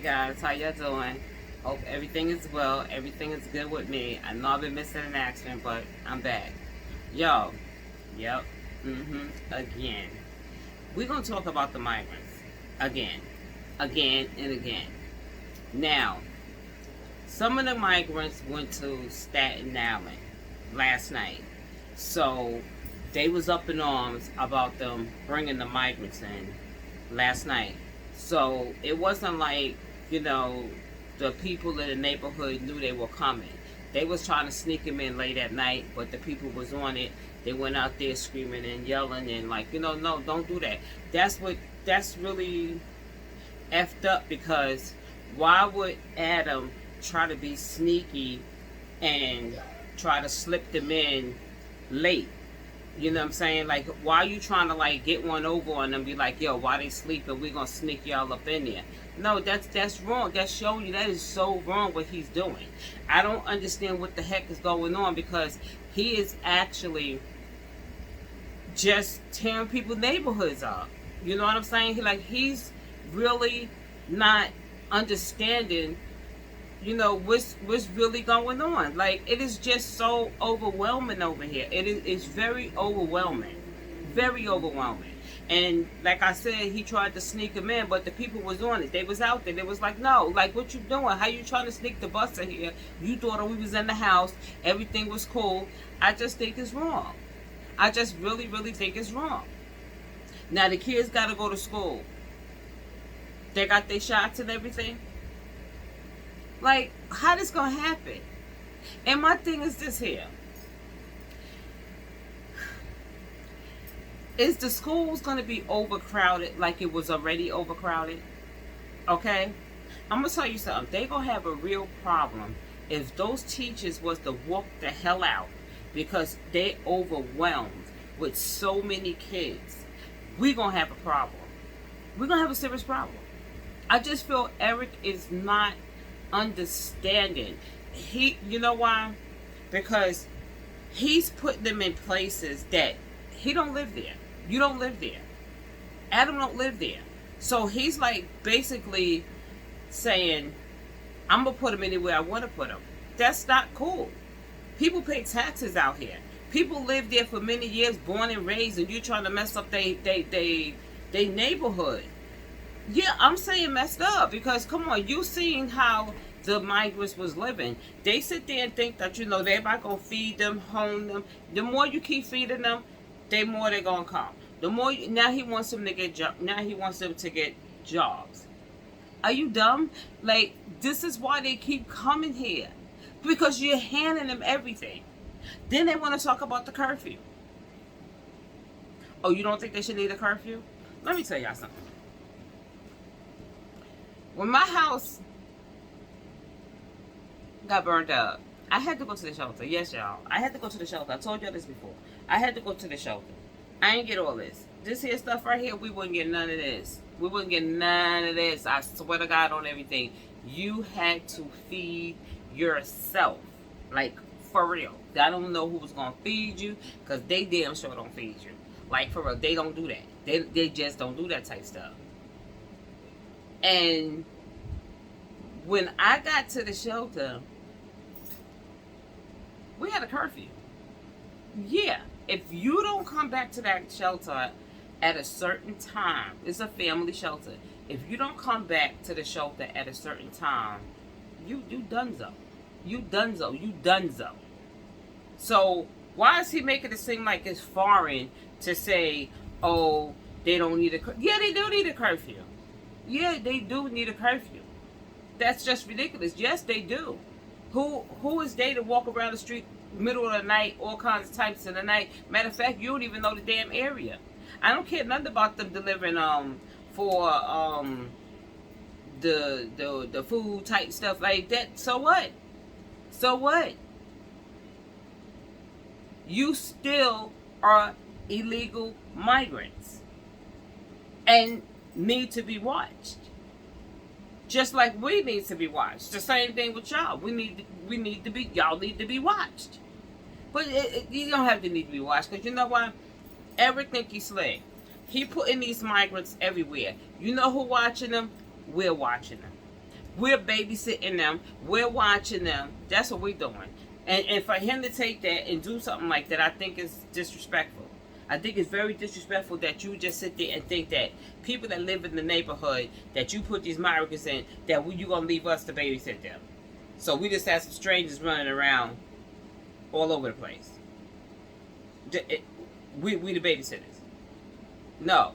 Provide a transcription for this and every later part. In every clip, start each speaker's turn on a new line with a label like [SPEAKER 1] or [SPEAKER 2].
[SPEAKER 1] guys, how y'all doing? Hope everything is well. Everything is good with me. I know I've been missing an accident, but I'm back. Yo, yep, again. We're gonna talk about the migrants again, and again. Now, some of the migrants went to Staten Island last night, so they was up in arms about them bringing the migrants in last night. So it wasn't like, you know, the people in the neighborhood knew they were coming. They was trying to sneak them in late at night, but the people was on it. They went out there screaming and yelling and like, no, don't do that. That's really effed up, because why would Adam try to be sneaky and try to slip them in late? You know what I'm saying? Like, why are you trying to, like, get one over on them, be like, yo, why they sleeping? We're going to sneak y'all up in there. No, that's wrong. That's showing you that is so wrong what he's doing. I don't understand what the heck is going on, because he is actually just tearing people's neighborhoods up. You know what I'm saying? He's really not understanding, what's really going on. Like, it is just so overwhelming over here. It's very overwhelming. Very overwhelming. And like I said, he tried to sneak him in, but the people was on it. They was out there. They was like, no, like, what you doing? How you trying to sneak the bus in here? You thought we was in the house. Everything was cool. I just think it's wrong. I just really, really think it's wrong. Now, the kids got to go to school. They got their shots and everything. Like, how this gonna happen? And my thing is this here. Is the schools gonna be overcrowded like it was already overcrowded? Okay? I'm gonna tell you something. They gonna have a real problem if those teachers was to walk the hell out, because they overwhelmed with so many kids. We gonna have a problem. We're gonna have a serious problem. I just feel Eric is not understanding. You know why? Because he's putting them in places that he don't live there. You don't live there. Adam don't live there. So he's like basically saying, I'm gonna put him anywhere I want to put him. That's not cool. People pay taxes out here. People live there for many years, born and raised, and you trying to mess up they neighborhood. Yeah, I'm saying messed up, because come on, you seen how the migrants was living. They sit there and think that, they're not gonna feed them, home them. The more you keep feeding them, the more they're gonna come. The more now he wants them to get now he wants them to get jobs. Are you dumb? Like, this is why they keep coming here, because you're handing them everything. Then they want to talk about the curfew. Oh, you don't think they should need a curfew? Let me tell y'all something. When my house got burned up, I had to go to the shelter. Yes, y'all. I had to go to the shelter. I told y'all this before. I had to go to the shelter. I ain't get all this. This here stuff right here, we wouldn't get none of this. We wouldn't get none of this. I swear to God on everything. You had to feed yourself. Like, for real. I don't know who was going to feed you, because they damn sure don't feed you. Like, for real. They don't do that. They just don't do that type stuff. And when I got to the shelter, we had a curfew. Yeah, if you don't come back to that shelter at a certain time, it's a family shelter. If you don't come back to the shelter at a certain time, you donezo. You donezo. You donezo. So why is he making it seem like it's foreign to say, oh, they don't need a curfew? Yeah, they do need a curfew. Yeah, they do need a curfew. That's just ridiculous. Yes, they do. Who is they to walk around the street middle of the night, all kinds of types in the night? Matter of fact, you don't even know the damn area. I don't care nothing about them delivering for the food type stuff like that. So what? So what? You still are illegal migrants and need to be watched. Just like we need to be watched. The same thing with y'all. Y'all need to be watched. But you don't have to need to be watched, because you know what? Eric think he's slick. He putting these migrants everywhere. You know who watching them? We're watching them. We're babysitting them. We're watching them. That's what we're doing. And for him to take that and do something like that, I think is disrespectful. I think it's very disrespectful that you just sit there and think that people that live in the neighborhood that you put these migrants in, that you gonna leave us to babysit them. So we just have some strangers running around all over the place. We the babysitters. No.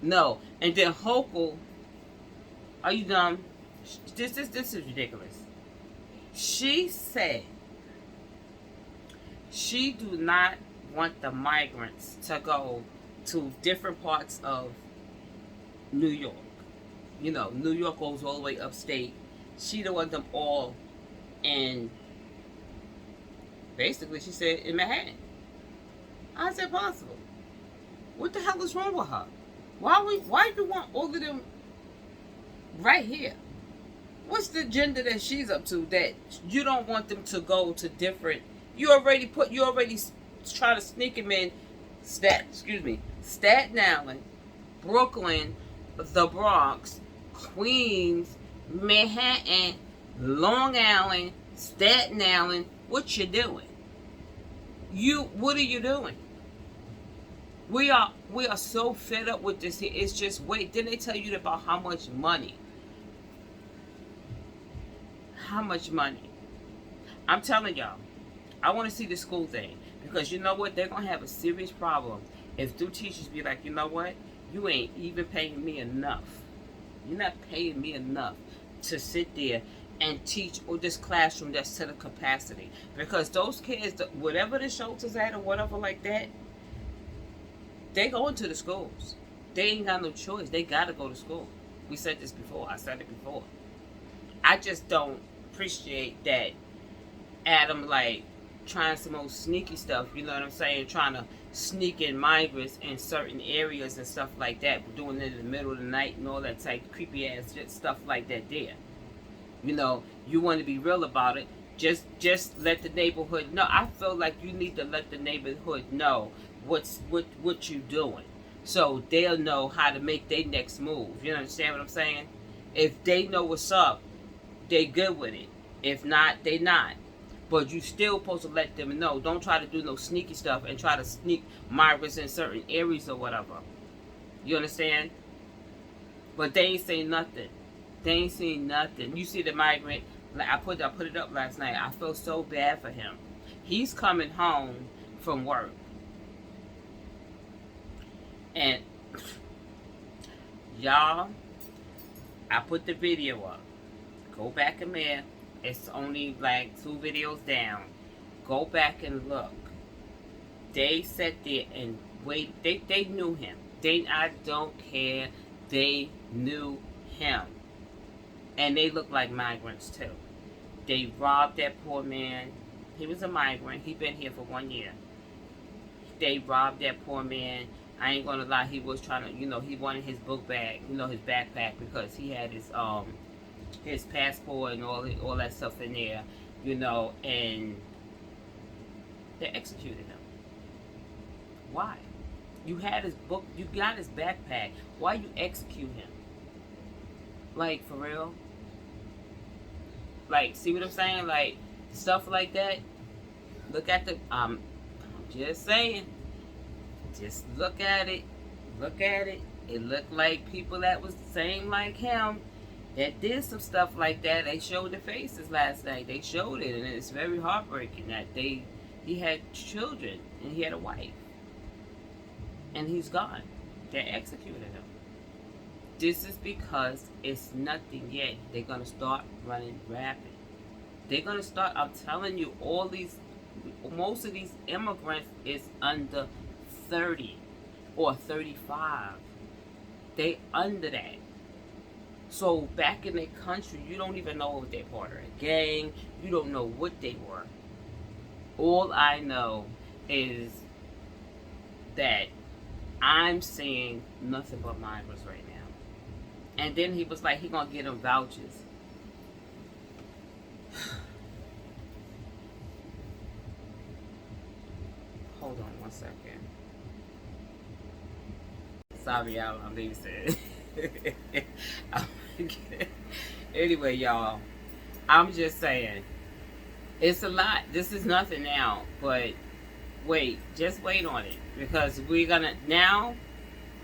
[SPEAKER 1] No. And then Hochul, are you dumb? This is ridiculous. She said she do not want the migrants to go to different parts of New York. You know, New York goes all the way upstate. She don't want them all in, basically, she said, in Manhattan. How is that possible? What the hell is wrong with her? Why do you want all of them right here? What's the agenda that she's up to that you don't want them to go to different? You already trying to sneak them in Staten Island, Brooklyn, the Bronx, Queens, Manhattan, Long Island, Staten Island. What you doing? What are you doing? We are so fed up with this here. It's just wait. Didn't they tell you about how much money? How much money? I'm telling y'all, I want to see the school thing, because you know what? They're gonna have a serious problem if two teachers be like, you know what? You ain't even paying me enough. You're not paying me enough to sit there and teach or this classroom that's to the capacity. Because those kids, whatever the shelter's at or whatever like that, they go into the schools. They ain't got no choice. They gotta go to school. We said this before. I said it before. I just don't appreciate that Adam like trying some old sneaky stuff, you know what I'm saying? Trying to sneak in migrants in certain areas and stuff like that, doing it in the middle of the night and all that type creepy ass stuff like that there. You know, you want to be real about it. Just let the neighborhood know. I feel like you need to let the neighborhood know what you doing, so they'll know how to make their next move. You understand what I'm saying? If they know what's up, they good with it. If not, they not. But you still supposed to let them know. Don't try to do no sneaky stuff and try to sneak migrants in certain areas or whatever. You understand? But they ain't saying nothing. They ain't saying nothing. You see the migrant, like I put it up last night. I feel so bad for him. He's coming home from work. And y'all, I put the video up. Go back in there. It's only like 2 videos down. Go back and look. They sat there and wait. They knew him. I don't care. They knew him. And they look like migrants too. They robbed that poor man. He was a migrant. He been here for 1 year. They robbed that poor man. I ain't gonna lie, he was trying to, you know, he wanted his book bag, you know, his backpack, because he had his passport and all that stuff in there, you know, and they executed him. Why? You had his book, you got his backpack. Why you execute him? Like, for real? Like, see what I'm saying? Like, stuff like that. Look at the, I'm just saying. Just look at it. Look at it. It looked like people that was the same like him that did some stuff like that. They showed their faces last night. They showed it, and it's very heartbreaking that he had children and he had a wife. And he's gone. They executed him. This is because it's nothing yet. They're going to start running rapid. They're going to start, I'm telling you, most of these immigrants is under 30 or 35. They under that. So back in their country, you don't even know if they're part of a gang. You don't know what they were. All I know is that I'm seeing nothing but migrants right now. And then he was like, he gonna get them vouchers. Hold on 1 second. Sorry, y'all, I'm babysitting. Anyway, y'all, I'm just saying, it's a lot. This is nothing now, but wait, just wait on it, because we're gonna now.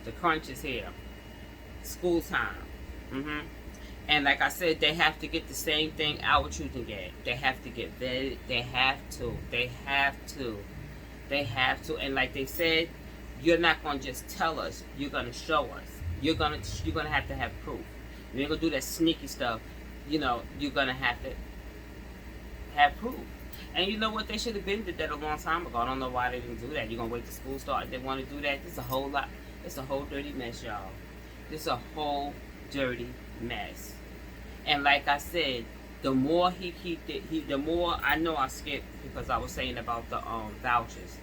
[SPEAKER 1] The crunch is here. School time. And like I said, they have to get the same thing our children get. They have to get vetted. They have to. They have to. They have to. And like they said, you're not gonna just tell us. You're gonna show us. You're gonna have to have proof. You're gonna do that sneaky stuff. You know, you're gonna have to have proof. And you know what? They should have been did that a long time ago. I don't know why they didn't do that. You're gonna wait till school start. They want to do that. It's a whole lot. It's a whole dirty mess, y'all. It's a whole dirty mess. And like I said, the more the more I know I skipped because I was saying about the vouchers.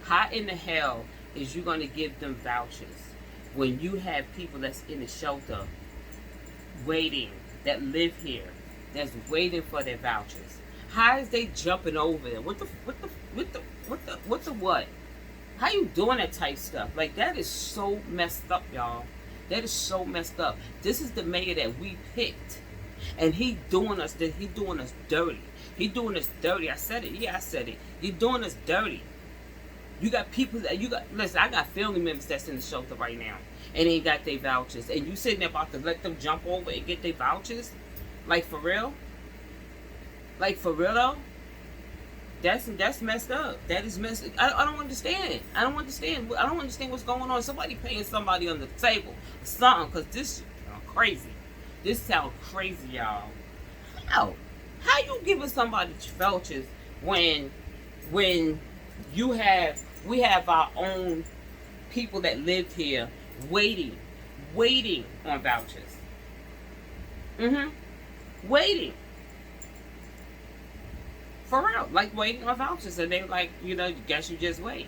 [SPEAKER 1] How in the hell is you gonna give them vouchers when you have people that's in the shelter waiting, that live here, that's waiting for their vouchers? How is they jumping over there? What? How you doing that type stuff? Like, that is so messed up, y'all. That is so messed up. This is the mayor that we picked, and he doing us dirty. He doing us dirty. I said it. Yeah, I said it. He doing us dirty. You got people that listen. I got family members that's in the shelter right now, and they ain't got their vouchers. And you sitting there about to let them jump over and get their vouchers? Like, for real? Like, for real though? That's messed up. That is messed up. I don't understand. I don't understand what's going on. Somebody paying somebody on the table or something, because this is crazy. This sounds crazy, y'all. How you giving somebody vouchers when we have our own people that lived here waiting on vouchers? Waiting. For real, like waiting on vouchers, and they like, guess you just wait.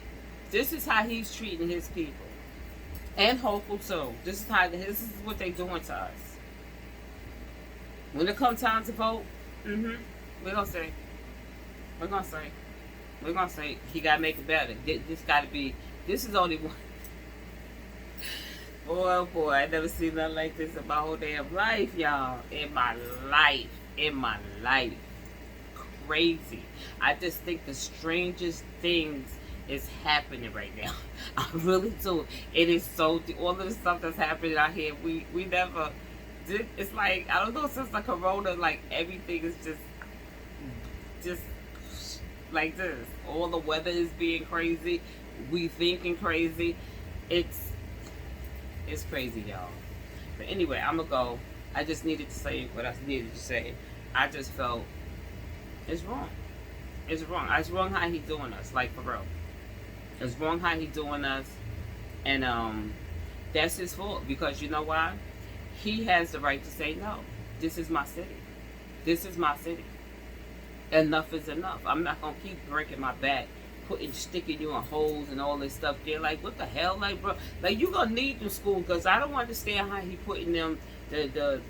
[SPEAKER 1] This is how he's treating his people, and hopeful too. This is what they doing to us. When it comes time to vote, we're gonna say he gotta make it better. This is only one. Boy, I never seen nothing like this in my whole damn life, y'all. In my life. Crazy. I just think the strangest things is happening right now. I really do. It is so, all of the stuff that's happening out here, we never did. It's like, I don't know, since the corona, like everything is just like this. All the weather is being crazy. We thinking crazy. It's crazy, y'all. But anyway, I'm gonna go. I just needed to say what I needed to say. I just felt it's wrong. It's wrong. It's wrong how he doing us, like, for real. It's wrong how he doing us, and that's his fault, because you know why? He has the right to say no. This is my city. This is my city. Enough is enough. I'm not gonna keep breaking my back, sticking you in holes and all this stuff. They're like, what the hell, like, bro? Like, you gonna need them school, because I don't understand how he putting them the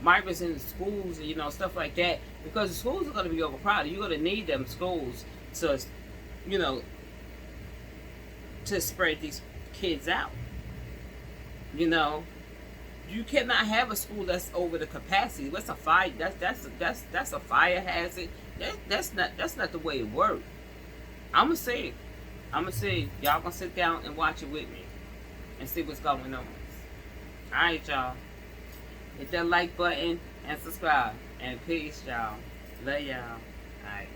[SPEAKER 1] migrants in the schools and stuff like that, because the schools are going to be overcrowded. You're going to need them schools to to spread these kids out. You cannot have a school that's over the capacity. That's a fire. That's a fire hazard. That's not the way it works. I'm gonna say y'all gonna sit down and watch it with me and see what's going on. All right, y'all. Hit that like button and subscribe. And peace, y'all. Love y'all. All right.